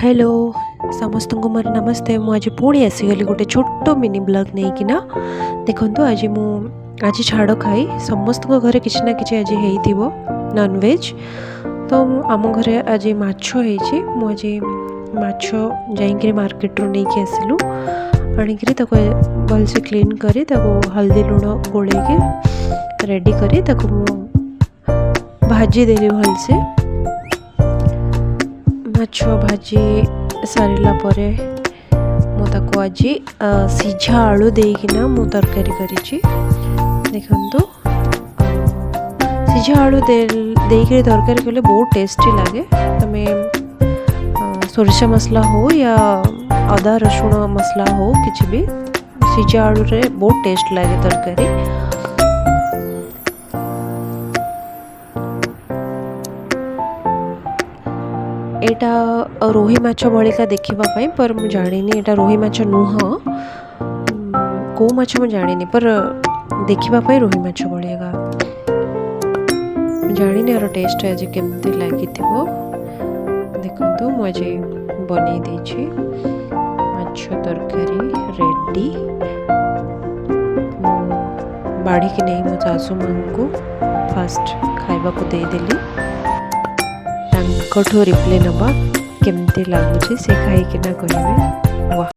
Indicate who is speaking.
Speaker 1: Hello समस्त को मोर नमस्ते। मुझे पुणी आसीगली गोटे छोट मिनी ब्लॉग नहीं कि ना देखो आज छाड़ खाई समस्त घरे किसी ना कि आज हो नॉनवेज। तो आम घरे आज माछ मुझे माछ जाइए मार्केट रू नहीं आसलु आणिक भलसे क्लीन करी हल्दी लुण गोल रेडी करी भाजी देली भलसे माछ भाजी सारा पर मुझे आज सीझा आलू देकिना मु तरकारी करी देखु सीझा आलू देकर तरकारी कले बहुत टेस्टी लगे। तुम्हें सोरिष मसला हो या अदा रसुण मसला हो किसी भी सीझा आलू रे बहुत टेस्ट लगे तरकारी। एटा रोही माछ भलिका देखापी पर मुझे जानी एटा रोही माछ नुह कौ माछ मुझे जानी पर देखापी रोही माछ भलिका जानी यार टेस्ट आज केमती लगी देखो मुझे बन दे माछ तरकारी रेडी बाड़ी की नहीं मो सासू माँ को फास्ट खाइबा को देदेली रिप्ले नवा केमती लगुच से खाई कहबे वाह।